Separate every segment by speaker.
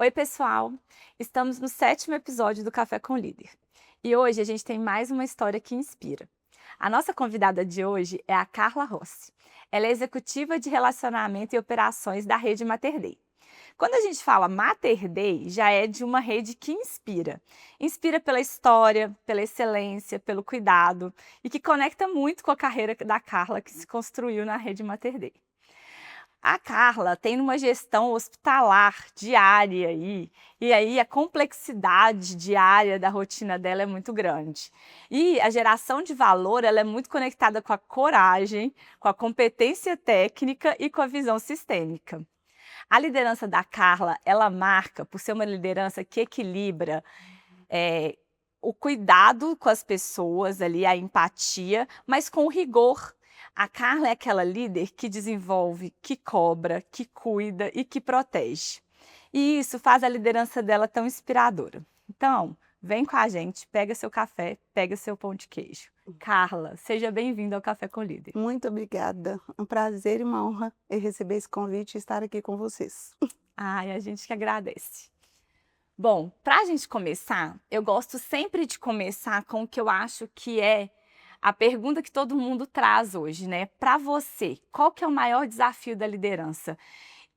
Speaker 1: Oi, pessoal! Estamos no 7º episódio do Café com Líder. E hoje a gente tem mais uma história que inspira. A nossa convidada de hoje é a Carla Rossi. Ela é executiva de relacionamento e operações da rede Mater Dei. Quando a gente fala Mater Dei, já é de uma rede que inspira. Inspira pela história, pela excelência, pelo cuidado e que conecta muito com a carreira da Carla que se construiu na rede Mater Dei. A Carla tem uma gestão hospitalar diária aí, e aí a complexidade diária da rotina dela é muito grande. E a geração de valor, ela é muito conectada com a coragem, com a competência técnica e com a visão sistêmica. A liderança da Carla, ela marca por ser uma liderança que equilibra o cuidado com as pessoas ali, a empatia, mas com o rigor. A Carla é aquela líder que desenvolve, que cobra, que cuida e que protege. E isso faz a liderança dela tão inspiradora. Então, vem com a gente, pega seu café, pega seu pão de queijo. Carla, seja bem-vinda ao Café com Líder.
Speaker 2: Muito obrigada. É um prazer e uma honra em receber esse convite e estar aqui com vocês.
Speaker 1: Ai, a gente que agradece. Bom, para a gente começar, eu gosto sempre de começar com o que eu acho que é a pergunta que todo mundo traz hoje, né? Para você, qual que é o maior desafio da liderança?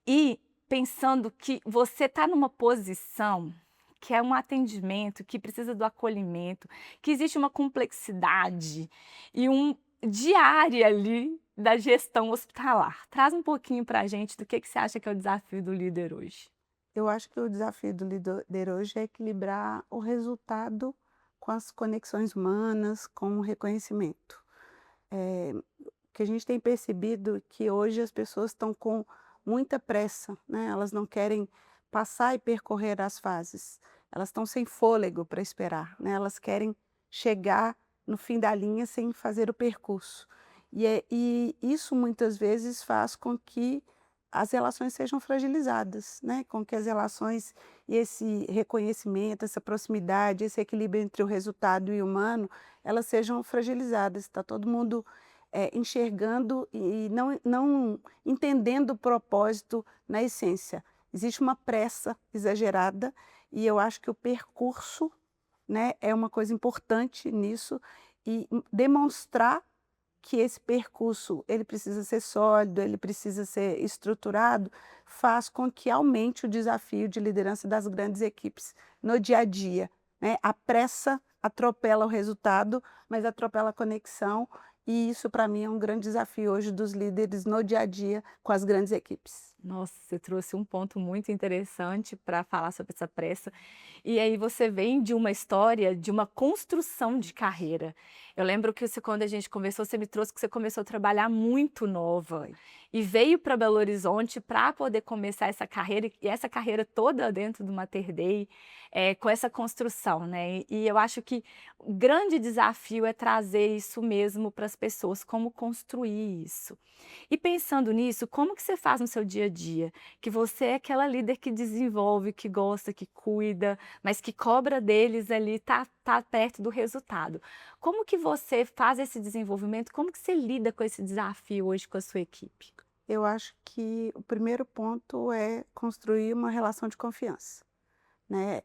Speaker 1: E pensando que você está numa posição que é um atendimento, que precisa do acolhimento, que existe uma complexidade e um diária ali da gestão hospitalar. Traz um pouquinho para a gente do que você acha que é o desafio do líder hoje.
Speaker 2: Eu acho que o desafio do líder hoje é equilibrar o resultado com as conexões humanas, com o reconhecimento. O que a gente tem percebido que hoje as pessoas estão com muita pressa, né? Elas não querem passar e percorrer as fases. Elas estão sem fôlego para esperar, né? Elas querem chegar no fim da linha sem fazer o percurso. E isso muitas vezes faz com que as relações sejam fragilizadas, né? Com que as relações e esse reconhecimento, essa proximidade, esse equilíbrio entre o resultado e o humano, elas sejam fragilizadas. Está todo mundo enxergando e não entendendo o propósito na essência. Existe uma pressa exagerada e eu acho que o percurso, né, é uma coisa importante nisso e demonstrar que esse percurso ele precisa ser sólido, ele precisa ser estruturado, faz com que aumente o desafio de liderança das grandes equipes no dia a dia, né. A pressa atropela o resultado, mas atropela a conexão, e isso para mim é um grande desafio hoje dos líderes no dia a dia com as grandes equipes.
Speaker 1: Nossa, você trouxe um ponto muito interessante para falar sobre essa pressa. E aí você vem de uma história de uma construção de carreira. Eu lembro que você, quando a gente conversou, você me trouxe que você começou a trabalhar muito nova e veio para Belo Horizonte para poder começar essa carreira e essa carreira toda dentro do Mater Dei, com essa construção, né? E eu acho que o grande desafio é trazer isso mesmo para as pessoas, como construir isso. E pensando nisso, como que você faz no seu dia a dia? Que você é aquela líder que desenvolve, que gosta, que cuida, mas que cobra deles ali, tá perto do resultado. Como que você faz esse desenvolvimento? Como que você lida com esse desafio hoje com a sua equipe?
Speaker 2: Eu acho que o primeiro ponto é construir uma relação de confiança, né.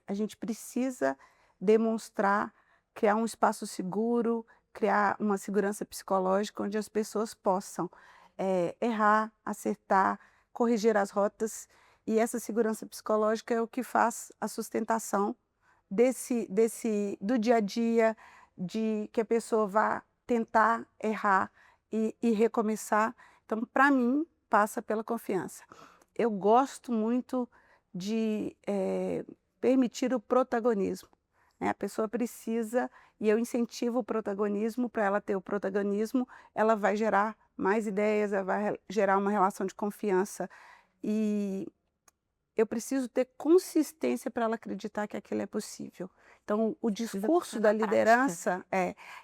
Speaker 2: A gente precisa demonstrar, criar um espaço seguro, criar uma segurança psicológica onde as pessoas possam, errar, acertar, corrigir as rotas, e essa segurança psicológica é o que faz a sustentação do dia a dia, de que a pessoa vá tentar errar e recomeçar. Então, para mim, passa pela confiança. Eu gosto muito de, permitir o protagonismo, né, a pessoa precisa e eu incentivo o protagonismo. Para ela ter o protagonismo, ela vai gerar mais ideias, ela vai gerar uma relação de confiança, e eu preciso ter consistência para ela acreditar que aquilo é possível. Então, o
Speaker 1: Precisa
Speaker 2: discurso
Speaker 1: colocar
Speaker 2: da
Speaker 1: na prática.
Speaker 2: liderança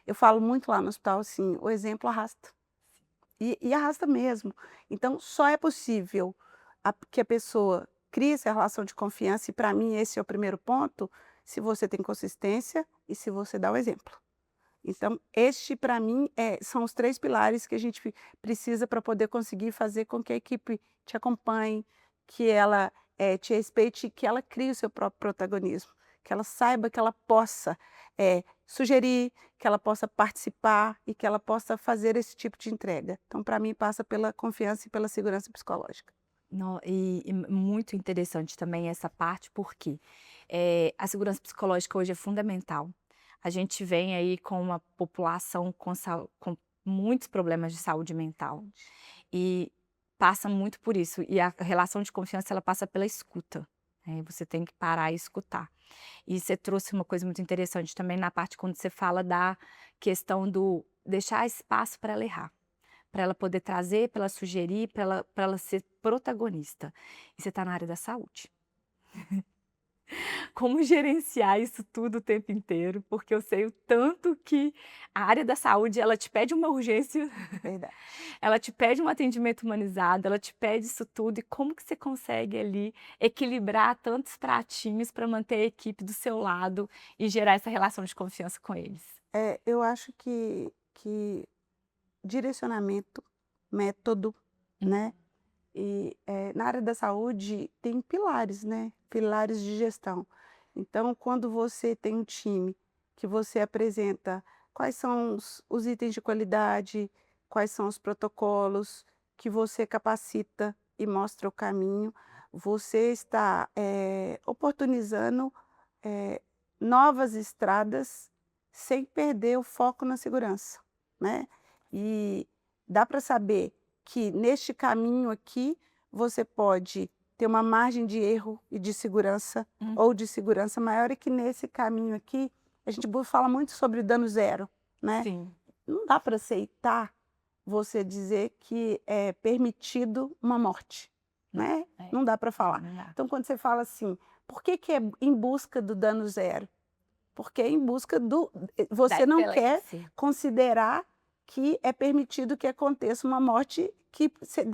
Speaker 2: eu falo muito lá no hospital assim: "O exemplo arrasta", e arrasta mesmo. Então, só é possível que a pessoa crie essa relação de confiança, e para mim esse é o primeiro ponto, se você tem consistência e se você dá o exemplo. Então, este para mim são os 3 pilares que a gente precisa para poder conseguir fazer com que a equipe te acompanhe, que ela te respeite e que ela crie o seu próprio protagonismo, que ela saiba que ela possa, sugerir, que ela possa participar e que ela possa fazer esse tipo de entrega. Então, para mim, passa pela confiança e pela segurança psicológica.
Speaker 1: Muito interessante também essa parte, porque a segurança psicológica hoje é fundamental. A gente vem aí com uma população com muitos problemas de saúde mental e passa muito por isso. E a relação de confiança ela passa pela escuta. Você tem que parar e escutar. E você trouxe uma coisa muito interessante também na parte quando você fala da questão do deixar espaço para ela errar. Para ela poder trazer, para ela sugerir, para ela ser protagonista. E você está na área da saúde. Como gerenciar isso tudo o tempo inteiro, porque eu sei o tanto que a área da saúde, ela te pede uma urgência,
Speaker 2: Verdade.
Speaker 1: ela te pede um atendimento humanizado, ela te pede isso tudo, e como que você consegue ali equilibrar tantos pratinhos para manter a equipe do seu lado e gerar essa relação de confiança com eles?
Speaker 2: Eu acho que direcionamento, método, né, e, na área da saúde tem pilares, né, pilares de gestão. Então, quando você tem um time que você apresenta quais são os itens de qualidade, quais são os protocolos, que você capacita e mostra o caminho, você está, oportunizando, eh, novas estradas sem perder o foco na segurança, né. E dá para saber que neste caminho aqui, você pode ter uma margem de erro e de segurança,
Speaker 1: Hum,
Speaker 2: ou de segurança maior, e que nesse caminho aqui, a gente fala muito sobre dano zero, né.
Speaker 1: sim,
Speaker 2: Não dá para aceitar você dizer que é permitido uma morte, né,
Speaker 1: é,
Speaker 2: não dá para falar.
Speaker 1: não dá.
Speaker 2: Então quando você fala assim: "Por que que é em busca do dano zero?" Porque é em busca do
Speaker 1: Da
Speaker 2: você não quer
Speaker 1: excelência.
Speaker 2: considerar que é permitido que aconteça uma morte que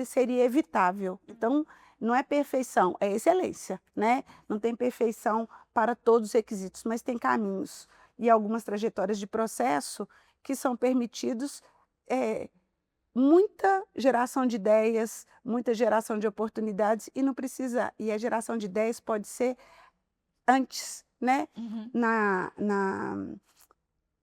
Speaker 2: seria evitável. Então, não é perfeição, é excelência, né. Não tem perfeição para todos os requisitos, mas tem caminhos e algumas trajetórias de processo que são permitidos, muita geração de ideias, muita geração de oportunidades e não precisa, e a geração de ideias pode ser antes, né,
Speaker 1: Uhum.
Speaker 2: na na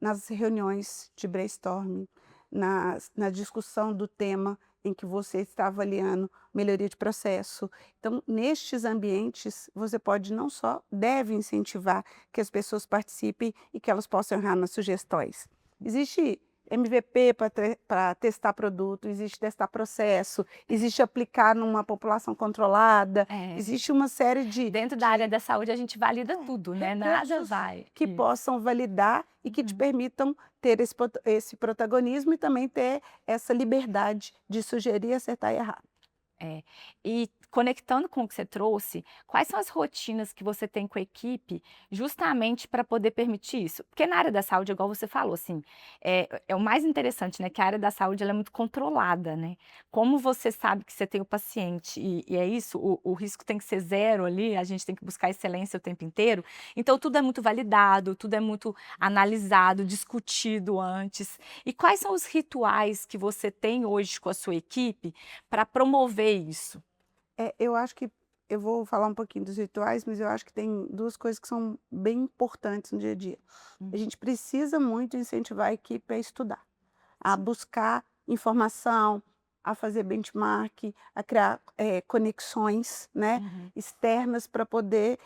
Speaker 2: nas reuniões de brainstorming, na discussão do tema em que você está avaliando melhoria de processo. Então, nestes ambientes, você pode não só deve incentivar que as pessoas participem e que elas possam errar nas sugestões. Existe MVP para testar produto, existe testar processo, existe aplicar numa população controlada,
Speaker 1: É.
Speaker 2: existe uma série de
Speaker 1: Dentro da área da saúde a gente valida tudo, né, nada
Speaker 2: recursos
Speaker 1: vai.
Speaker 2: que possam validar e que te
Speaker 1: Uhum.
Speaker 2: permitam ter esse protagonismo e também ter essa liberdade de sugerir, acertar e errar.
Speaker 1: É. E conectando com o que você trouxe, quais são as rotinas que você tem com a equipe, justamente para poder permitir isso? Porque na área da saúde, igual você falou, assim, é o mais interessante, né, que a área da saúde ela é muito controlada, né. Como você sabe que você tem o paciente e é isso, o risco tem que ser zero ali, a gente tem que buscar excelência o tempo inteiro, então tudo é muito validado, tudo é muito analisado, discutido antes. E quais são os rituais que você tem hoje com a sua equipe para promover isso?
Speaker 2: Eu acho que eu vou falar um pouquinho dos rituais, mas eu acho que tem 2 coisas que são bem importantes no dia a dia. A
Speaker 1: Hum,
Speaker 2: gente precisa muito incentivar a equipe a estudar, a buscar informação, a fazer benchmark, a criar, conexões, né,
Speaker 1: uhum.
Speaker 2: externas para poder,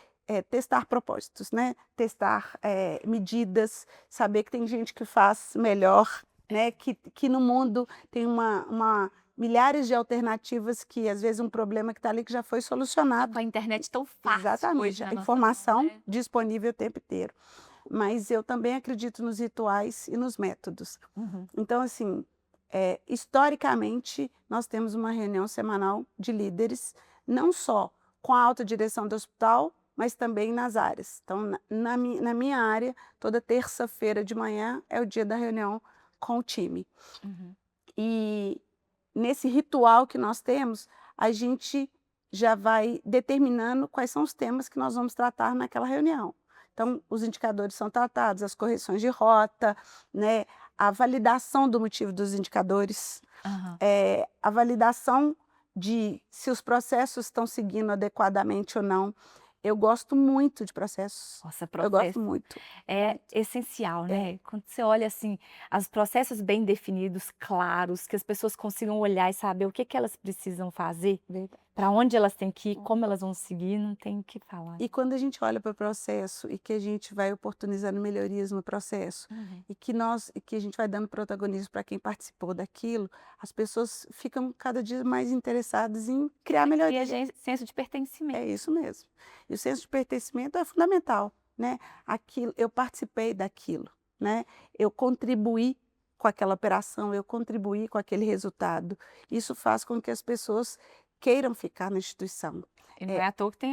Speaker 2: testar propósitos, né, testar, medidas, saber que tem gente que faz melhor, né, que no mundo tem uma milhares de alternativas que às vezes um problema que está ali que já foi solucionado.
Speaker 1: Com a internet tão fácil hoje
Speaker 2: Exatamente,
Speaker 1: na
Speaker 2: a
Speaker 1: nossa mão,
Speaker 2: informação
Speaker 1: né.
Speaker 2: disponível o tempo inteiro. Mas eu também acredito nos rituais e nos métodos.
Speaker 1: Uhum,
Speaker 2: Então, assim, historicamente, nós temos uma reunião semanal de líderes, não só com a alta direção do hospital, mas também nas áreas. Então, na minha área, toda terça-feira de manhã é o dia da reunião com o time.
Speaker 1: uhum,
Speaker 2: E nesse ritual que nós temos, a gente já vai determinando quais são os temas que nós vamos tratar naquela reunião. Então, os indicadores são tratados, as correções de rota, né, a validação do motivo dos indicadores,
Speaker 1: aham.
Speaker 2: a validação de se os processos estão seguindo adequadamente ou não. Eu gosto muito de processos,
Speaker 1: Nossa,
Speaker 2: eu gosto
Speaker 1: processo
Speaker 2: muito,
Speaker 1: é
Speaker 2: muito.
Speaker 1: essencial,
Speaker 2: É,
Speaker 1: né. Quando você olha, assim, os processos bem definidos, claros, que as pessoas consigam olhar e saber o que que elas precisam fazer,
Speaker 2: verdade.
Speaker 1: para onde elas têm que ir, como elas vão seguir, não tem o que falar.
Speaker 2: E quando a gente olha para o processo e que a gente vai oportunizando melhorias no processo,
Speaker 1: Uhum.
Speaker 2: e que a gente vai dando protagonismo para quem participou daquilo, as pessoas ficam cada dia mais interessadas em criar
Speaker 1: Cria
Speaker 2: melhoria.
Speaker 1: gen senso de pertencimento.
Speaker 2: É isso mesmo. E o senso de pertencimento é fundamental, né. Aquilo eu participei daquilo, né, eu contribuí com aquela operação, eu contribuí com aquele resultado. Isso faz com que as pessoas queiram ficar na instituição.
Speaker 1: E não
Speaker 2: É,
Speaker 1: é à toa que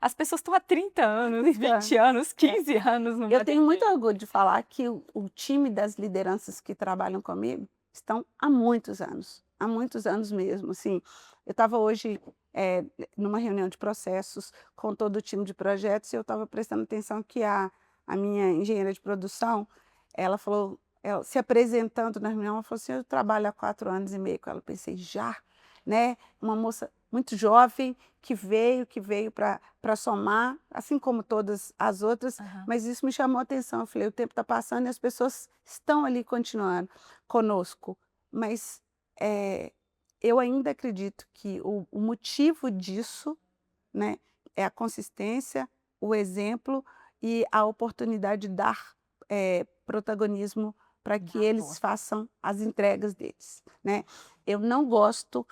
Speaker 1: as pessoas estão há 30 anos, 20
Speaker 2: então,
Speaker 1: anos,
Speaker 2: é.
Speaker 1: 15 anos no
Speaker 2: Eu tenho muito
Speaker 1: atendimento.
Speaker 2: orgulho de falar que o time das lideranças que trabalham comigo estão há muitos anos mesmo, assim. Eu estava hoje, numa reunião de processos com todo o time de projetos e eu estava prestando atenção que a minha engenheira de produção, ela falou, ela se apresentando na reunião, ela falou assim: "Eu trabalho há 4 anos e meio com ela". Eu pensei: "Já?", né, uma moça muito jovem que veio para somar, assim como todas as outras,
Speaker 1: Aham.
Speaker 2: mas isso me chamou a atenção, eu falei: "O tempo está passando e as pessoas estão ali continuando conosco", mas, eu ainda acredito que o motivo disso, né, é a consistência, o exemplo e a oportunidade de dar, protagonismo para que
Speaker 1: Dá
Speaker 2: eles
Speaker 1: voz.
Speaker 2: façam as entregas deles, né. Eu não gosto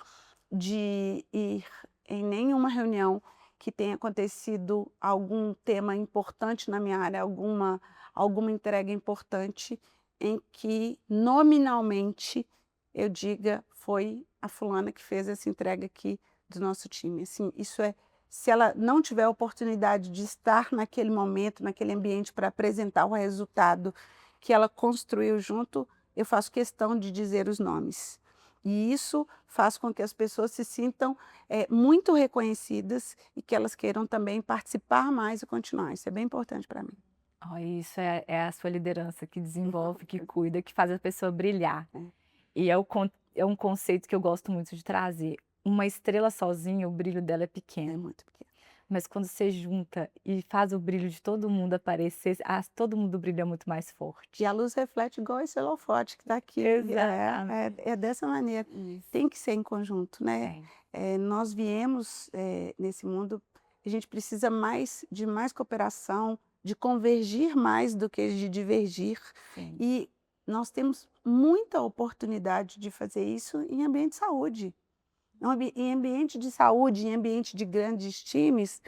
Speaker 2: de ir em nenhuma reunião que tenha acontecido algum tema importante na minha área, alguma entrega importante, em que nominalmente eu diga: "Foi a fulana que fez essa entrega aqui do nosso time". Assim, isso é, se ela não tiver a oportunidade de estar naquele momento, naquele ambiente para apresentar o resultado que ela construiu junto, eu faço questão de dizer os nomes. E isso faz com que as pessoas se sintam, muito reconhecidas e que elas queiram também participar mais e continuar. Isso é bem importante para mim.
Speaker 1: Ó, isso é a sua liderança que desenvolve, que cuida, que faz a pessoa brilhar.
Speaker 2: É,
Speaker 1: E é um conceito que eu gosto muito de trazer. Uma estrela sozinha, o brilho dela é
Speaker 2: é
Speaker 1: pequeno,
Speaker 2: muito pequeno.
Speaker 1: mas quando você junta e faz o brilho de todo mundo aparecer, todo mundo brilha muito mais
Speaker 2: E a
Speaker 1: forte.
Speaker 2: luz reflete igual esse holofote que está aqui.
Speaker 1: Exatamente.
Speaker 2: É dessa maneira.
Speaker 1: Isso.
Speaker 2: Tem que ser em conjunto, né.
Speaker 1: É.
Speaker 2: Nós viemos, nesse mundo, a gente precisa mais cooperação, de convergir mais do que de divergir.
Speaker 1: Sim.
Speaker 2: E nós temos muita oportunidade de fazer isso em ambiente de saúde. Em ambiente de saúde, em ambiente de grandes times,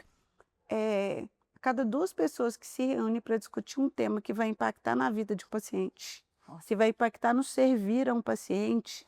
Speaker 2: a cada 2 pessoas que se reúnem para discutir um tema que vai impactar na vida de um paciente,
Speaker 1: Nossa,
Speaker 2: que vai impactar no servir a um paciente,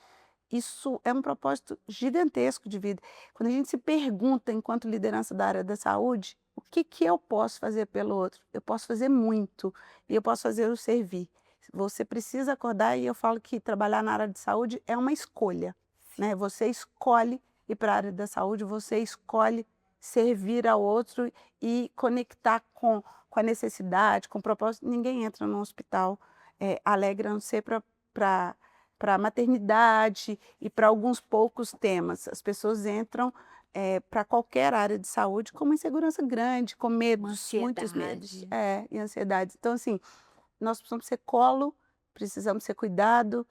Speaker 2: isso é um propósito gigantesco de vida. Quando a gente se pergunta, enquanto liderança da área da saúde: "O que que eu posso fazer pelo outro?", eu posso fazer muito, e eu posso fazer o servir. Você precisa acordar, e eu falo que trabalhar na área de saúde é uma escolha,
Speaker 1: sim.
Speaker 2: né, você escolhe ir para a área da saúde, você escolhe servir ao outro e conectar com a necessidade, com o propósito. Ninguém entra num hospital, alegre, a não ser para maternidade e para alguns poucos temas. As pessoas entram, para qualquer área de saúde com uma insegurança grande, com
Speaker 1: Uma
Speaker 2: medos, muitos medos.
Speaker 1: ansiedade.
Speaker 2: E ansiedades. Então, assim, nós precisamos ser colo, precisamos ser cuidado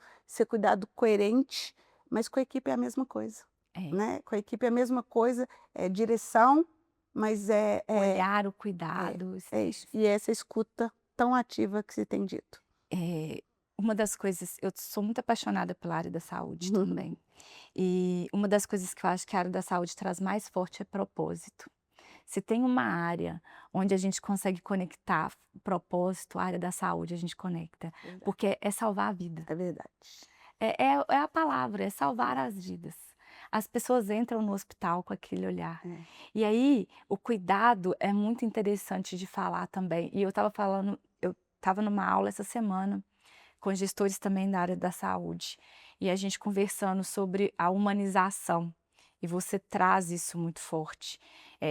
Speaker 2: coerente, mas com a equipe é a mesma coisa,
Speaker 1: É.
Speaker 2: né. Com a equipe é a mesma coisa, é direção, mas
Speaker 1: O olhar, o
Speaker 2: é
Speaker 1: cuidado,
Speaker 2: é isso. E essa escuta tão ativa que se tem dito.
Speaker 1: uma das coisas eu sou muito apaixonada pela área da saúde também. E uma das coisas que eu acho que a área da saúde traz mais forte é propósito. Se tem uma área onde a gente consegue conectar o propósito, a área da saúde a gente conecta,
Speaker 2: Verdade,
Speaker 1: porque é salvar a vida.
Speaker 2: é verdade.
Speaker 1: É a palavra, é salvar as vidas. As pessoas entram no hospital com aquele olhar.
Speaker 2: É.
Speaker 1: E aí, o cuidado é muito interessante de falar também. E eu estava numa aula essa semana com gestores também da área da saúde, e a gente conversando sobre a humanização, e você traz isso muito forte,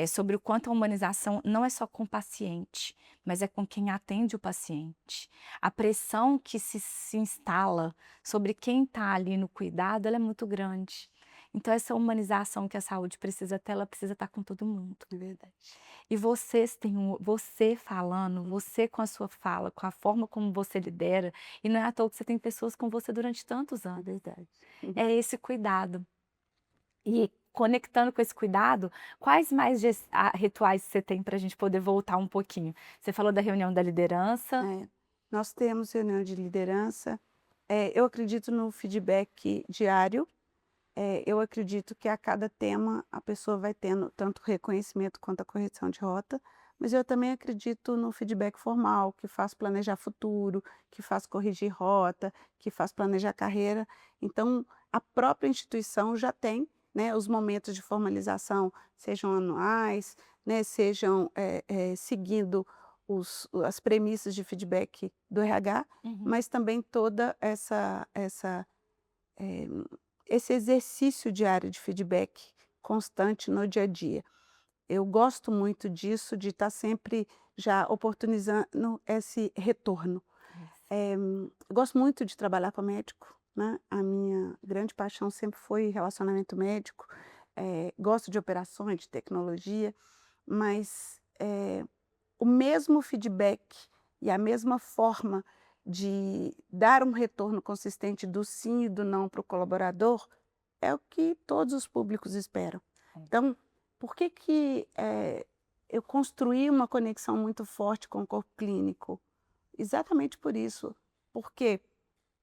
Speaker 1: sobre o quanto a humanização não é só com o paciente, mas é com quem atende o paciente. A pressão que se instala sobre quem está ali no cuidado, ela é muito grande. Então essa humanização que a saúde precisa ter, ela precisa estar com todo mundo.
Speaker 2: É verdade.
Speaker 1: E vocês têm você falando, você com a sua fala, com a forma como você lidera, e não é à toa que você tem pessoas com você durante tantos
Speaker 2: É
Speaker 1: anos.
Speaker 2: verdade.
Speaker 1: É esse cuidado. E conectando com esse cuidado, quais mais rituais você tem para a gente poder voltar um pouquinho? Você falou da reunião da liderança.
Speaker 2: É. Nós temos reunião de liderança. Eu acredito no feedback diário. Eu acredito que a cada tema a pessoa vai tendo tanto o reconhecimento quanto a correção de rota, mas eu também acredito no feedback formal, que faz planejar futuro, que faz corrigir rota, que faz planejar carreira. Então, a própria instituição já tem, né, os momentos de formalização, sejam anuais, né, sejam seguindo as premissas de feedback do RH,
Speaker 1: Uhum.
Speaker 2: mas também toda eh, esse exercício diário de feedback constante no dia a dia. Eu gosto muito disso, de estar sempre já oportunizando esse retorno.
Speaker 1: Isso.
Speaker 2: Eu gosto muito de trabalhar com médico, né, a minha grande paixão sempre foi relacionamento médico, gosto de operações, de tecnologia, mas, o mesmo feedback e a mesma forma de dar um retorno consistente do sim e do não para o colaborador, é o que todos os públicos esperam.
Speaker 1: É.
Speaker 2: Então, por que que, eu construí uma conexão muito forte com o corpo clínico? Exatamente por isso, porque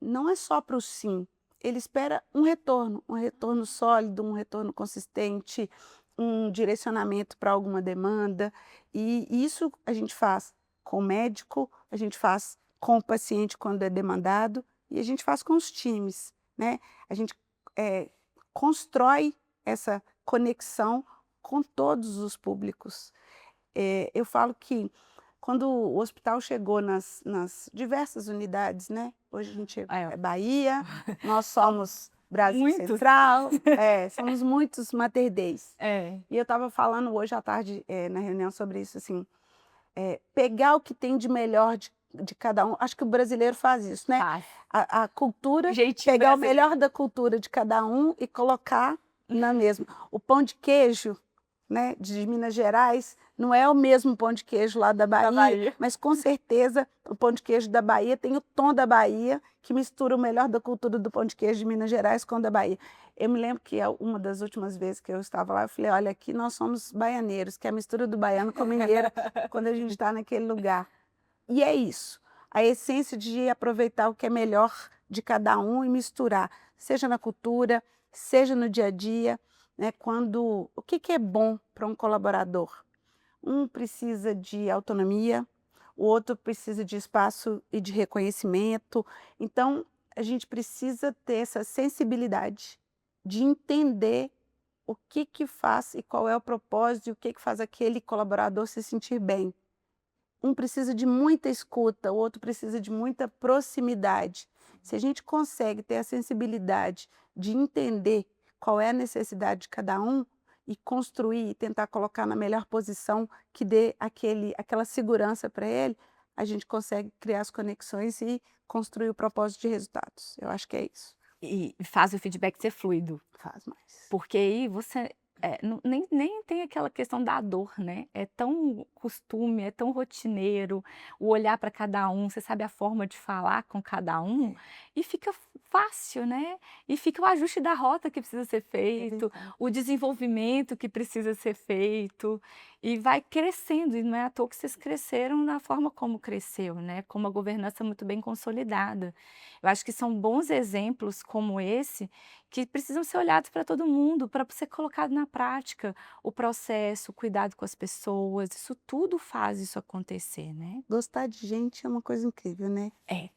Speaker 2: não é só para o sim, ele espera um retorno sólido, um retorno consistente, um direcionamento para alguma demanda, e isso a gente faz com o médico, a gente faz com o paciente quando é demandado, e a gente faz com os times, né. A gente, eh, constrói essa conexão com todos os públicos. Eu falo que quando o hospital chegou nas diversas unidades, né, hoje a gente
Speaker 1: É,
Speaker 2: é Bahia, nós
Speaker 1: são
Speaker 2: somos Brasil
Speaker 1: muitos.
Speaker 2: Central, somos muitos Mater Deis.
Speaker 1: É.
Speaker 2: E eu estava falando hoje à tarde, na reunião sobre isso, assim, pegar o que tem de melhor de cada um, acho que o brasileiro faz isso, né,
Speaker 1: Faz.
Speaker 2: a cultura,
Speaker 1: Jeitinho
Speaker 2: pegar o
Speaker 1: brasileiro.
Speaker 2: melhor da cultura de cada um e colocar na mesma. O pão de queijo, né, de Minas Gerais, não é o mesmo pão de queijo lá da
Speaker 1: Da
Speaker 2: Bahia,
Speaker 1: Bahia.
Speaker 2: mas com certeza o pão de queijo da Bahia tem o tom da Bahia, que mistura o melhor da cultura do pão de queijo de Minas Gerais com o da Bahia. Eu me lembro que uma das últimas vezes que eu estava lá, eu falei: "Olha, aqui nós somos baianeiros, que é a mistura do baiano com o mineiro, quando a gente está naquele lugar". E é isso, a essência de aproveitar o que é melhor de cada um e misturar, seja na cultura, seja no dia a dia, né, quando o que que é bom para um colaborador? Um precisa de autonomia, o outro precisa de espaço e de reconhecimento, então a gente precisa ter essa sensibilidade de entender o que que faz e qual é o propósito e o que que faz aquele colaborador se sentir bem. Um precisa de muita escuta, o outro precisa de muita proximidade. Se a gente consegue ter a sensibilidade de entender qual é a necessidade de cada um e construir e tentar colocar na melhor posição que dê aquela segurança para ele, a gente consegue criar as conexões e construir o propósito de resultados. Eu acho que é isso.
Speaker 1: E faz o feedback ser fluido.
Speaker 2: Faz mais.
Speaker 1: Porque aí você, nem tem aquela questão da dor, né, é tão costume, é tão rotineiro, o olhar para cada um, você sabe a forma de falar com cada um, e fica fácil, né, e fica o ajuste da rota que precisa ser
Speaker 2: É
Speaker 1: feito,
Speaker 2: verdade.
Speaker 1: o desenvolvimento que precisa ser feito, e vai crescendo, e não é à toa que vocês cresceram na forma como cresceu, né, com uma governança muito bem consolidada. Eu acho que são bons exemplos como esse, que precisam ser olhados para todo mundo, para ser colocado na prática. O processo, o cuidado com as pessoas, isso tudo faz isso acontecer, né.
Speaker 2: Gostar de gente é uma coisa incrível, né?
Speaker 1: É.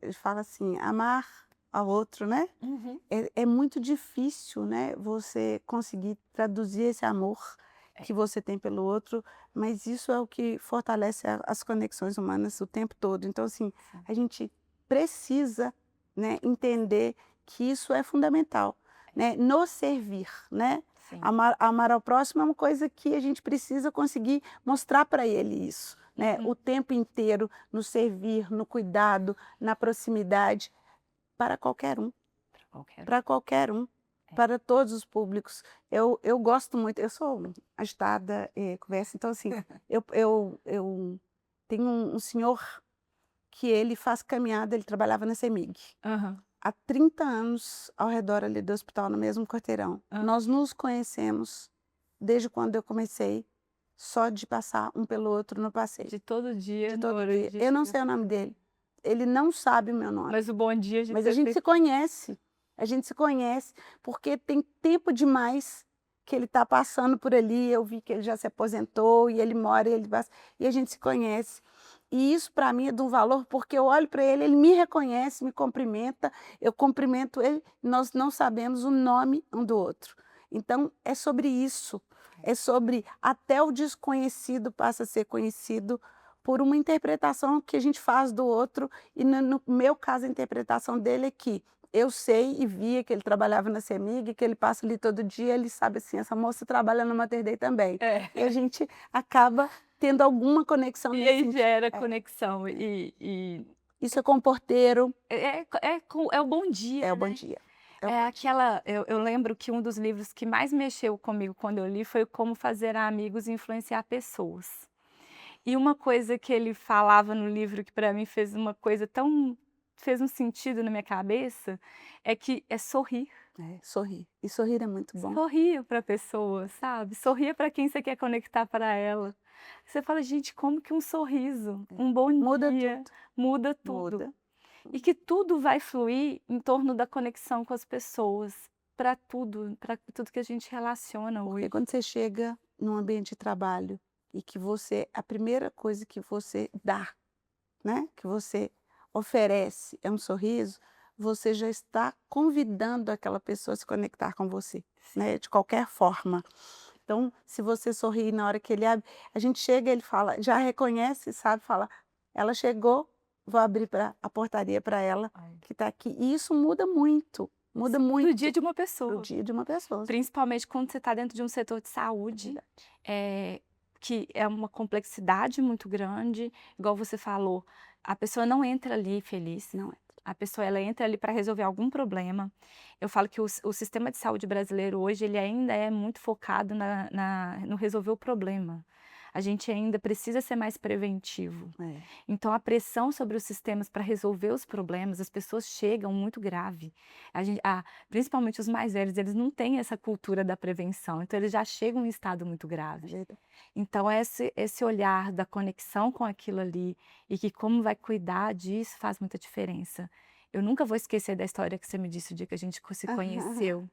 Speaker 2: Ele fala assim, amar ao outro, né?
Speaker 1: Uhum.
Speaker 2: É muito difícil, né, você conseguir traduzir esse amor que você tem pelo outro, mas isso é o que fortalece as conexões humanas o tempo todo. Então, assim,
Speaker 1: Sim.
Speaker 2: a gente precisa, né, entender que isso é fundamental, né, nos servir, né.
Speaker 1: Sim.
Speaker 2: Amar ao próximo é uma coisa que a gente precisa conseguir mostrar para ele isso, né,
Speaker 1: Uhum.
Speaker 2: o tempo inteiro, no servir, no cuidado, na proximidade, para qualquer um.
Speaker 1: Pra qualquer um.
Speaker 2: Para qualquer um. para todos os públicos. Eu gosto muito, eu sou agitada, conversa, então assim, eu tenho um senhor que ele faz caminhada, ele trabalhava na CEMIG.
Speaker 1: Aham.
Speaker 2: Há 30 anos ao redor ali do hospital, no mesmo quarteirão.
Speaker 1: Hã.
Speaker 2: Nós nos conhecemos desde quando eu comecei, só de passar um pelo outro no passeio,
Speaker 1: De todo dia,
Speaker 2: de
Speaker 1: na
Speaker 2: todo
Speaker 1: hora
Speaker 2: dia.
Speaker 1: de
Speaker 2: Eu não
Speaker 1: chegar.
Speaker 2: sei o nome dele, ele não sabe o meu nome,
Speaker 1: Mas o bom dia de
Speaker 2: mas a
Speaker 1: ter
Speaker 2: gente se conhece, porque tem tempo demais que ele está passando por ali, eu vi que ele já se aposentou e ele mora, e a gente se conhece. E isso para mim é de um valor, porque eu olho para ele, ele me reconhece, me cumprimenta, eu cumprimento ele, nós não sabemos o nome um do outro. Então é sobre isso, é sobre até o desconhecido passa a ser conhecido por uma interpretação que a gente faz do outro, e no meu caso a interpretação dele é que eu sei e via que ele trabalhava na CEMIG, que ele passa ali todo dia, ele sabe assim, essa moça trabalha na Mater Dei também.
Speaker 1: É.
Speaker 2: E a gente acaba tendo alguma conexão
Speaker 1: E
Speaker 2: nesse
Speaker 1: aí
Speaker 2: sentido.
Speaker 1: gera conexão e
Speaker 2: Isso é com o porteiro,
Speaker 1: é o bom dia,
Speaker 2: é o bom
Speaker 1: né.
Speaker 2: dia. É o
Speaker 1: É
Speaker 2: bom dia.
Speaker 1: aquela eu lembro que um dos livros que mais mexeu comigo quando eu li foi Como Fazer Amigos e Influenciar Pessoas. E uma coisa que ele falava no livro que para mim fez um sentido na minha cabeça, é que é sorrir.
Speaker 2: É, sorrir. E sorrir é muito bom.
Speaker 1: Sorria para a pessoa, sabe, sorria para quem você quer conectar para ela. Você fala: "Gente, como que um sorriso, um bom
Speaker 2: Muda
Speaker 1: dia,
Speaker 2: tudo,
Speaker 1: muda tudo".
Speaker 2: muda.
Speaker 1: E que tudo vai fluir em torno da conexão com as pessoas, para tudo que a gente relaciona
Speaker 2: Porque
Speaker 1: hoje.
Speaker 2: quando você chega num ambiente de trabalho e que a primeira coisa que você dá, né, que você oferece é um sorriso, você já está convidando aquela pessoa a se conectar com você,
Speaker 1: Sim.
Speaker 2: né, de qualquer forma. Então, se você sorrir na hora que ele abre, a gente chega, ele fala, já reconhece, sabe, fala: "Ela chegou, vou abrir a portaria para ela
Speaker 1: Ai.
Speaker 2: que está aqui", e isso muda
Speaker 1: Do dia
Speaker 2: muito
Speaker 1: de uma
Speaker 2: para o
Speaker 1: pessoa,
Speaker 2: dia de uma pessoa.
Speaker 1: principalmente quando você está dentro de um setor de
Speaker 2: É
Speaker 1: saúde,
Speaker 2: verdade.
Speaker 1: que é uma complexidade muito grande, igual você falou, a pessoa não entra ali feliz,
Speaker 2: Não é.
Speaker 1: a pessoa ela entra ali para resolver algum problema. Eu falo que o sistema de saúde brasileiro hoje, ele ainda é muito focado no resolver o problema. A gente ainda precisa ser mais preventivo.
Speaker 2: É.
Speaker 1: Então a pressão sobre os sistemas para resolver os problemas, as pessoas chegam muito grave. Principalmente os mais velhos, eles não têm essa cultura da prevenção, então eles já chegam em estado muito
Speaker 2: É
Speaker 1: grave.
Speaker 2: verdade.
Speaker 1: Então esse olhar da conexão com aquilo ali, e que como vai cuidar disso faz muita diferença. Eu nunca vou esquecer da história que você me disse o dia que a gente se conheceu,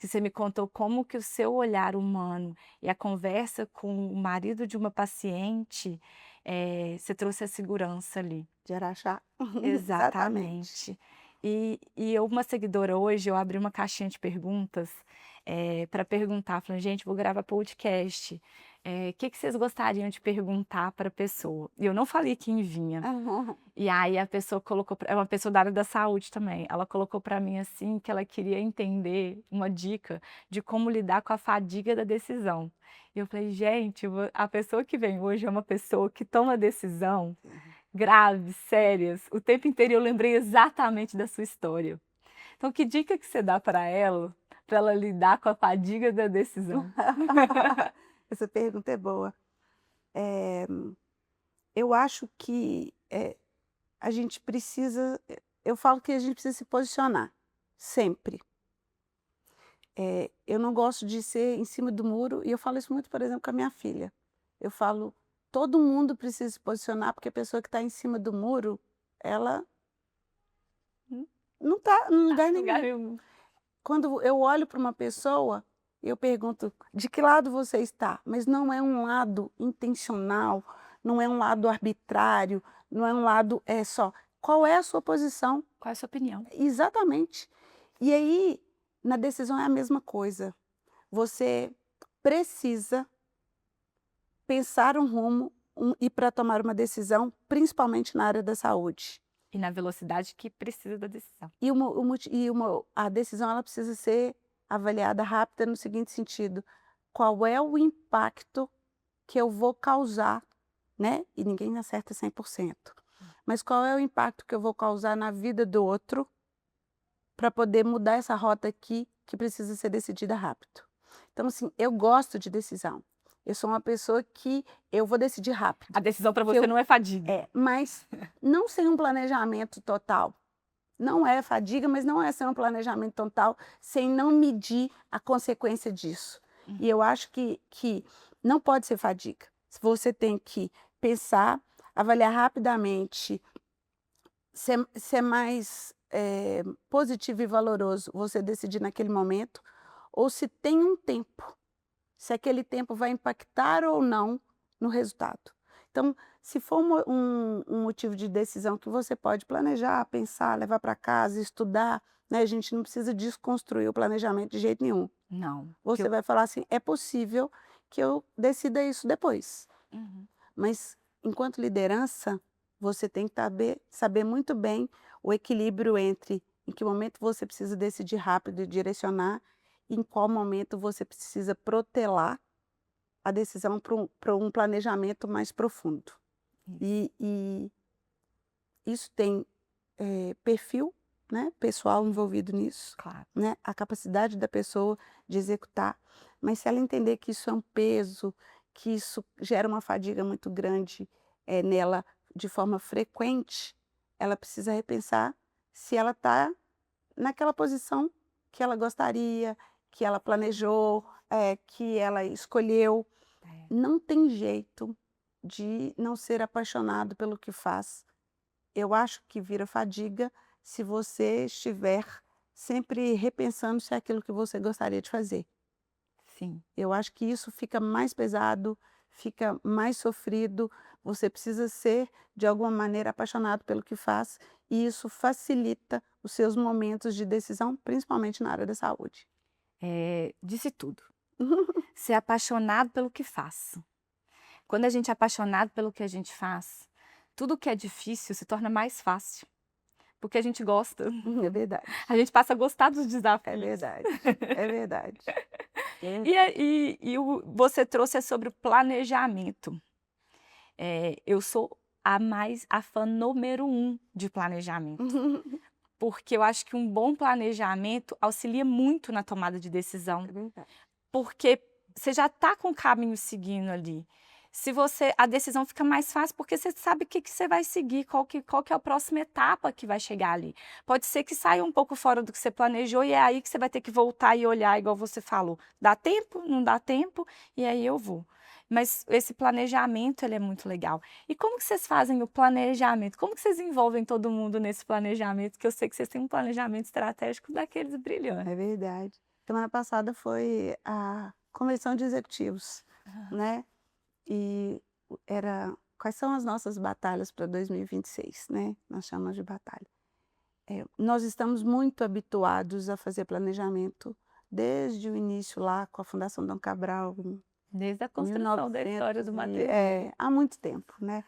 Speaker 1: que você me contou como que o seu olhar humano e a conversa com o marido de uma paciente, você trouxe a segurança ali.
Speaker 2: De Araxá. Exatamente.
Speaker 1: Exatamente. Uma seguidora hoje, eu abri uma caixinha de perguntas, para perguntar, falando: "Gente, vou gravar podcast, que vocês gostariam de perguntar para a pessoa?". E eu não falei quem vinha. E aí a pessoa colocou é uma pessoa da área da saúde também, ela colocou para mim, assim, que ela queria entender uma dica de como lidar com a fadiga da decisão. E eu falei: "Gente, a pessoa que vem hoje é uma pessoa que toma decisão graves, sérias, o tempo inteiro, e eu lembrei exatamente da sua história. Então que dica que você dá para ela lidar com a fadiga da decisão?".
Speaker 2: Essa pergunta é boa. Eu acho que, a gente precisa eu falo que a gente precisa se posicionar, sempre. Eu não gosto de ser em cima do muro, e eu falo isso muito, por exemplo, com a minha filha. Eu falo: "Todo mundo precisa se posicionar, porque a pessoa que está em cima do muro, ela
Speaker 1: Hum,
Speaker 2: não está em lugar
Speaker 1: lugar
Speaker 2: nenhum".
Speaker 1: nenhum.
Speaker 2: Quando eu olho para uma pessoa, eu pergunto: "De que lado você está?", mas não é um lado intencional, não é um lado arbitrário, não é um lado, é só qual é a sua posição.
Speaker 1: Qual é a sua opinião?
Speaker 2: Exatamente. E aí, na decisão é a mesma coisa. Você precisa pensar um rumo, e para tomar uma decisão, principalmente na área da saúde.
Speaker 1: E na velocidade que precisa da decisão.
Speaker 2: A decisão ela precisa ser avaliada rápida no seguinte sentido: qual é o impacto que eu vou causar, né, e ninguém acerta 100%, mas qual é o impacto que eu vou causar na vida do outro, para poder mudar essa rota aqui, que precisa ser decidida rápido. Então, assim, eu gosto de decisão. Eu sou uma pessoa que eu vou decidir rápido.
Speaker 1: A decisão para
Speaker 2: Que
Speaker 1: você
Speaker 2: eu
Speaker 1: não é fadiga.
Speaker 2: mas não sem um planejamento total. Não é fadiga, mas não é sem um planejamento total, sem não medir a consequência disso. E eu acho que não pode ser fadiga. Você tem que pensar, avaliar rapidamente, ser mais positivo e valoroso, você decidir naquele momento, ou se tem um tempo, se aquele tempo vai impactar ou não no resultado. Então, se for um motivo de decisão que você pode planejar, pensar, levar para casa, estudar, né? A gente não precisa desconstruir o planejamento de jeito nenhum.
Speaker 1: Não.
Speaker 2: Você vai falar assim: é possível que eu decida isso depois.
Speaker 1: Uhum.
Speaker 2: Mas, enquanto liderança, você tem que saber muito bem o equilíbrio entre em que momento você precisa decidir rápido e direcionar, e em qual momento você precisa protelar a decisão para um planejamento mais profundo.
Speaker 1: Isso.
Speaker 2: E isso tem perfil, né, pessoal envolvido nisso,
Speaker 1: Claro.
Speaker 2: né, a capacidade da pessoa de executar, mas se ela entender que isso é um peso, que isso gera uma fadiga muito grande nela de forma frequente, ela precisa repensar se ela está naquela posição que ela gostaria, que ela planejou, que ela escolheu.
Speaker 1: É.
Speaker 2: Não tem jeito de não ser apaixonado pelo que faz. Eu acho que vira fadiga se você estiver sempre repensando se é aquilo que você gostaria de fazer.
Speaker 1: Sim.
Speaker 2: Eu acho que isso fica mais pesado, fica mais sofrido. Você precisa ser, de alguma maneira, apaixonado pelo que faz, e isso facilita os seus momentos de decisão, principalmente na área da saúde.
Speaker 1: Disse tudo. Ser apaixonado pelo que faz. Quando a gente é apaixonado pelo que a gente faz, tudo que é difícil se torna mais fácil, porque a gente gosta.
Speaker 2: É verdade,
Speaker 1: A gente passa a gostar dos
Speaker 2: é
Speaker 1: desafios.
Speaker 2: verdade, é verdade. É
Speaker 1: Você trouxe sobre o planejamento. Eu sou a fã número 1 de planejamento, porque eu acho que um bom planejamento auxilia muito na tomada de decisão.
Speaker 2: é verdade.
Speaker 1: Porque você já está com o caminho seguindo ali. A decisão fica mais fácil, porque você sabe o que você vai seguir, qual que é a próxima etapa que vai chegar ali. Pode ser que saia um pouco fora do que você planejou e é aí que você vai ter que voltar e olhar, igual você falou. Dá tempo? Não dá tempo? E aí eu vou. Mas esse planejamento, ele é muito legal. E como que vocês fazem o planejamento? Como que vocês envolvem todo mundo nesse planejamento? Que eu sei que vocês têm um planejamento estratégico daqueles brilhantes.
Speaker 2: É verdade. Semana passada foi a convenção de executivos, né, e era quais são as nossas batalhas para 2026, né, nós chamamos de batalha. Nós estamos muito habituados a fazer planejamento desde o início lá com a Fundação Dom Cabral, em
Speaker 1: Desde a construção da
Speaker 2: 1900
Speaker 1: história do material.
Speaker 2: há muito tempo, né.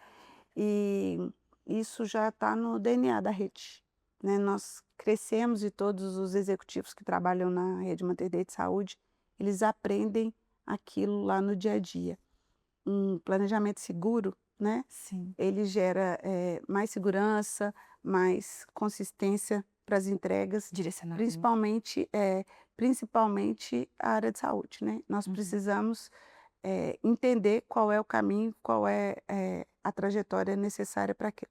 Speaker 2: E isso já está no DNA da rede, né. Nós crescemos e todos os executivos que trabalham na rede Mater Dei de Saúde, eles aprendem aquilo lá no dia a dia. Um planejamento seguro, né,
Speaker 1: Sim,
Speaker 2: ele gera, mais segurança, mais consistência para as entregas,
Speaker 1: direcionamento.
Speaker 2: principalmente a área de saúde, né. Nós
Speaker 1: Uhum.
Speaker 2: precisamos entender qual é o caminho, qual é, a trajetória necessária para aquilo.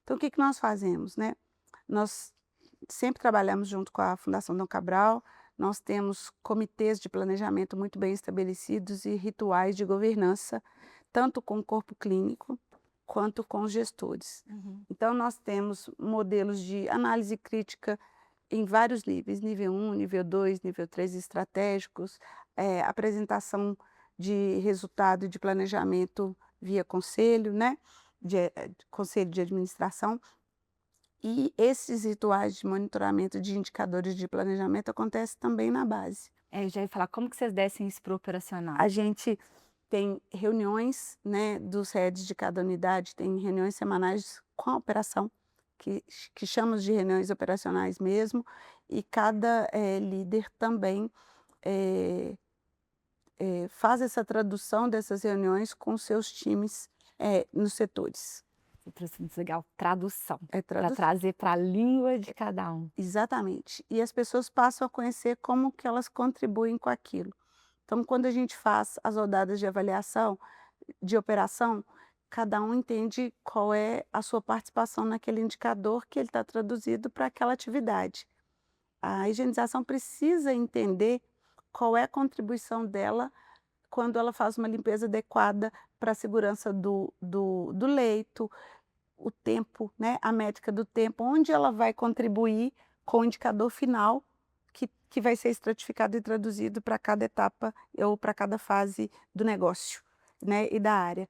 Speaker 2: Então o que que nós fazemos, né? Nós sempre trabalhamos junto com a Fundação Dom Cabral, nós temos comitês de planejamento muito bem estabelecidos e rituais de governança, tanto com o corpo clínico quanto com os gestores.
Speaker 1: Uhum.
Speaker 2: Então nós temos modelos de análise crítica em vários níveis, nível 1, nível 2, nível 3 estratégicos, apresentação de resultado de planejamento via conselho, né, conselho de administração, e esses rituais de monitoramento de indicadores de planejamento acontecem também na base.
Speaker 1: Eu já ia falar, como que vocês descem isso para o operacional?
Speaker 2: A gente tem reuniões, né, dos heads de cada unidade, tem reuniões semanais com a operação, que chamamos de reuniões operacionais mesmo, e cada líder também faz essa tradução dessas reuniões com seus times nos setores.
Speaker 1: Você trouxe muito legal, tradução,
Speaker 2: É
Speaker 1: para trazer para a língua de cada um.
Speaker 2: exatamente. E as pessoas passam a conhecer como que elas contribuem com aquilo. Então, quando a gente faz as rodadas de avaliação, de operação, cada um entende qual é a sua participação naquele indicador que ele está traduzido para aquela atividade. A higienização precisa entender qual é a contribuição dela quando ela faz uma limpeza adequada para a segurança do leito, o tempo, né, a métrica do tempo, onde ela vai contribuir com o indicador final que vai ser estratificado e traduzido para cada etapa ou para cada fase do negócio, né, e da área.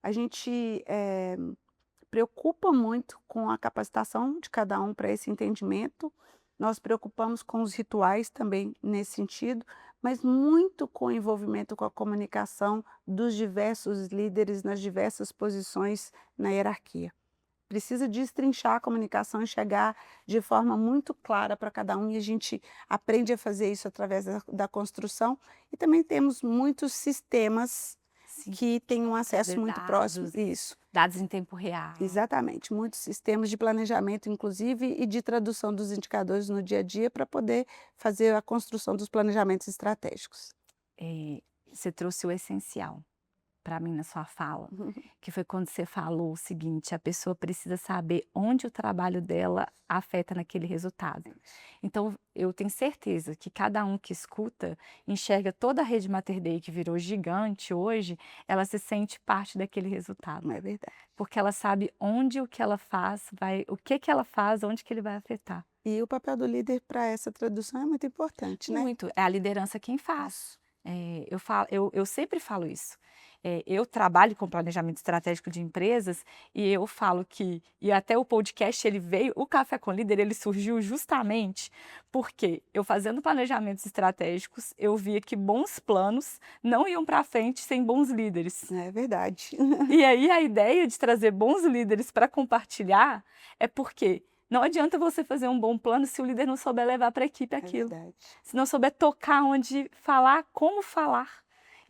Speaker 2: A gente preocupa muito com a capacitação de cada um para esse entendimento. Nós preocupamos com os rituais também nesse sentido, mas muito com o envolvimento com a comunicação dos diversos líderes nas diversas posições na hierarquia. Precisa destrinchar a comunicação e chegar de forma muito clara para cada um, e a gente aprende a fazer isso através da construção. E também temos muitos sistemas
Speaker 1: Sim,
Speaker 2: que têm um acesso
Speaker 1: trazer
Speaker 2: muito próximo.
Speaker 1: dados,
Speaker 2: Isso,
Speaker 1: dados em tempo real.
Speaker 2: exatamente. Muitos sistemas de planejamento, inclusive, e de tradução dos indicadores no dia a dia para poder fazer a construção dos planejamentos estratégicos.
Speaker 1: Você trouxe o essencial para mim na sua fala, que foi quando você falou o seguinte: a pessoa precisa saber onde o trabalho dela afeta naquele resultado. Então, eu tenho certeza que cada um que escuta enxerga toda a rede Mater Dei, que virou gigante hoje, ela se sente parte daquele resultado,
Speaker 2: Não é verdade?
Speaker 1: porque ela sabe onde o que ela faz vai, o que ela faz, onde que ele vai afetar.
Speaker 2: E o papel do líder para essa tradução é muito importante, né?
Speaker 1: Muito, é a liderança quem faz. Eu sempre falo isso. Eu trabalho com planejamento estratégico de empresas e eu falo que, e até o podcast ele veio, o Café com Líder ele surgiu justamente porque eu fazendo planejamentos estratégicos, eu via que bons planos não iam para frente sem bons líderes.
Speaker 2: É verdade.
Speaker 1: E aí a ideia de trazer bons líderes para compartilhar é porque não adianta você fazer um bom plano se o líder não souber levar para a equipe
Speaker 2: É
Speaker 1: aquilo.
Speaker 2: verdade.
Speaker 1: Se não souber tocar onde falar, como falar.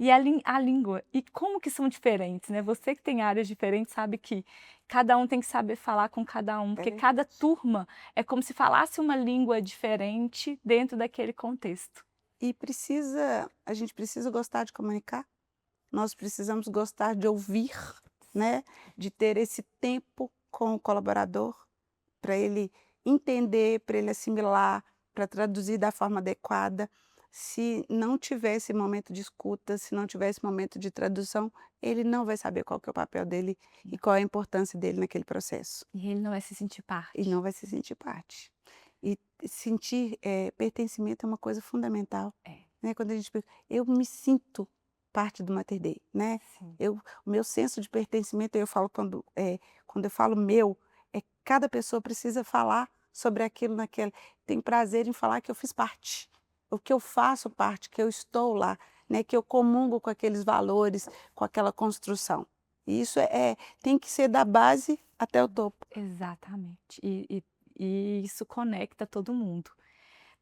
Speaker 1: E a língua, e como que são diferentes, né? Você que tem áreas diferentes sabe que cada um tem que saber falar com cada um, porque cada turma é como se falasse uma língua diferente dentro daquele contexto.
Speaker 2: E a gente precisa gostar de comunicar, nós precisamos gostar de ouvir, né? De ter esse tempo com o colaborador, para ele entender, para ele assimilar, para traduzir da forma adequada. Se não tiver esse momento de escuta, se não tiver esse momento de tradução, ele não vai saber qual que é o papel dele e qual é a importância dele naquele processo.
Speaker 1: E ele não vai se sentir parte.
Speaker 2: E não vai se sentir parte. E sentir pertencimento é uma coisa fundamental. Né? Quando a gente pensa, eu me sinto parte do Mater Dei, né?
Speaker 1: Sim.
Speaker 2: O meu senso de pertencimento, eu falo quando eu falo meu, cada pessoa precisa falar sobre aquilo naquele. Tem prazer em falar que eu fiz parte, o que eu faço parte, que eu estou lá, né? Que eu comungo com aqueles valores, com aquela construção. E isso tem que ser da base até o topo.
Speaker 1: Exatamente. E isso conecta todo mundo.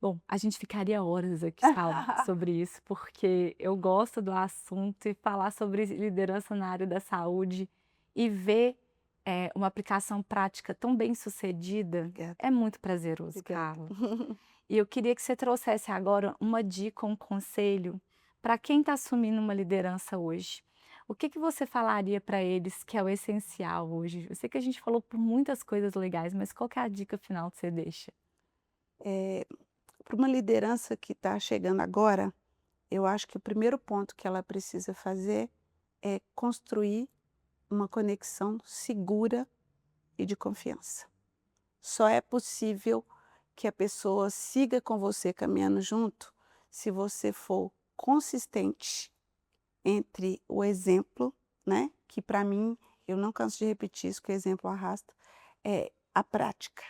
Speaker 1: Bom, a gente ficaria horas aqui falando sobre isso, porque eu gosto do assunto e falar sobre liderança na área da saúde e ver uma aplicação prática tão bem sucedida
Speaker 2: Obrigada.
Speaker 1: é muito prazeroso,
Speaker 2: Obrigada.
Speaker 1: Carla. E eu queria que você trouxesse agora uma dica, um conselho para quem está assumindo uma liderança hoje. O que você falaria para eles que é o essencial hoje? Eu sei que a gente falou por muitas coisas legais, mas qual que é a dica final que você deixa?
Speaker 2: Para uma liderança que está chegando agora, eu acho que o primeiro ponto que ela precisa fazer é construir uma conexão segura e de confiança. Só é possível que a pessoa siga com você caminhando junto se você for consistente entre o exemplo, né? Que para mim, eu não canso de repetir isso, que o exemplo arrasta, é a prática.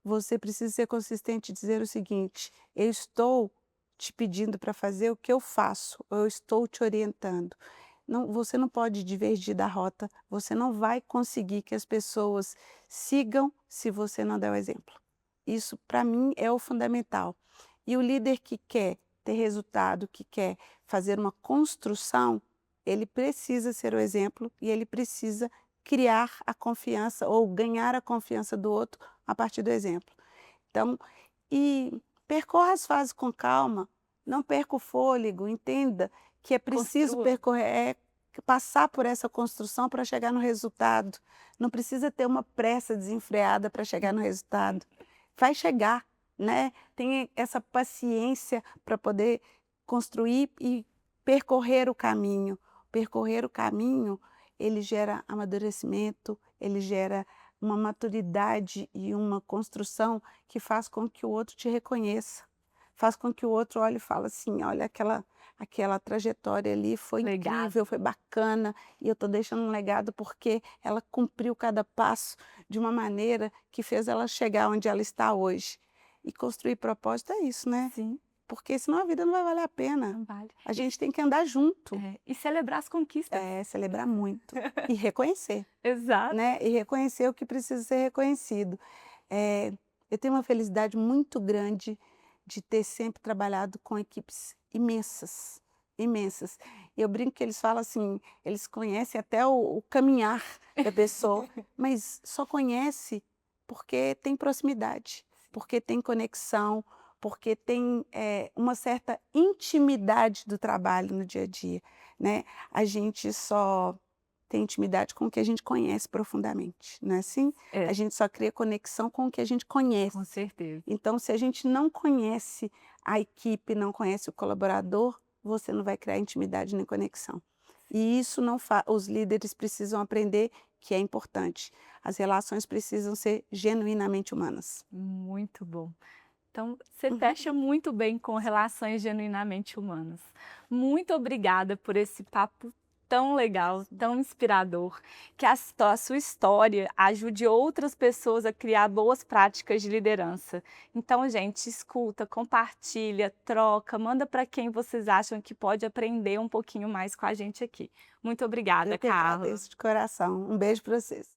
Speaker 2: Você precisa ser consistente e dizer o seguinte: eu estou te pedindo para fazer o que eu faço, ou eu estou te orientando. Não, você não pode divergir da rota, você não vai conseguir que as pessoas sigam se você não der o exemplo. Isso, para mim, é o fundamental. E o líder que quer ter resultado, que quer fazer uma construção, ele precisa ser o exemplo e ele precisa criar a confiança ou ganhar a confiança do outro a partir do exemplo. Então, percorra as fases com calma, não perca o fôlego, entenda que é preciso
Speaker 1: Construa.
Speaker 2: passar por essa construção para chegar no resultado. Não precisa ter uma pressa desenfreada para chegar no resultado. Vai chegar, né? Tenha essa paciência para poder construir e percorrer o caminho. Percorrer o caminho, ele gera amadurecimento, ele gera uma maturidade e uma construção que faz com que o outro te reconheça, faz com que o outro olhe e fale assim: olha, aquela trajetória ali foi
Speaker 1: Legado.
Speaker 2: incrível, foi bacana, e eu estou deixando um legado porque ela cumpriu cada passo de uma maneira que fez ela chegar onde ela está hoje. E construir propósito é isso, né?
Speaker 1: Sim,
Speaker 2: Porque senão a vida não vai valer a pena.
Speaker 1: não vale.
Speaker 2: A gente tem que andar junto,
Speaker 1: E celebrar as conquistas.
Speaker 2: celebrar muito e reconhecer.
Speaker 1: Exato.
Speaker 2: Né, e reconhecer o que precisa ser reconhecido. Eu tenho uma felicidade muito grande de ter sempre trabalhado com equipes imensas, imensas. E eu brinco que eles falam assim, eles conhecem até o caminhar da pessoa, mas só conhece porque tem proximidade, porque tem conexão, porque tem, uma certa intimidade do trabalho no dia a dia, né. A gente só tem intimidade com o que a gente conhece profundamente, não é assim?
Speaker 1: É,
Speaker 2: A gente só cria conexão com o que a gente conhece.
Speaker 1: com certeza.
Speaker 2: Então, se a gente não conhece a equipe, não conhece o colaborador, você não vai criar intimidade nem conexão. E isso não os líderes precisam aprender que é importante. As relações precisam ser genuinamente humanas.
Speaker 1: Muito bom. Então, você fecha muito bem com relações genuinamente humanas. Muito obrigada por esse papo tão legal, tão inspirador, que a sua história ajude outras pessoas a criar boas práticas de liderança. Então, gente, escuta, compartilha, troca, manda para quem vocês acham que pode aprender um pouquinho mais com a gente aqui. Muito obrigada,
Speaker 2: Eu que
Speaker 1: Carla.
Speaker 2: agradeço de coração. Um beijo para vocês.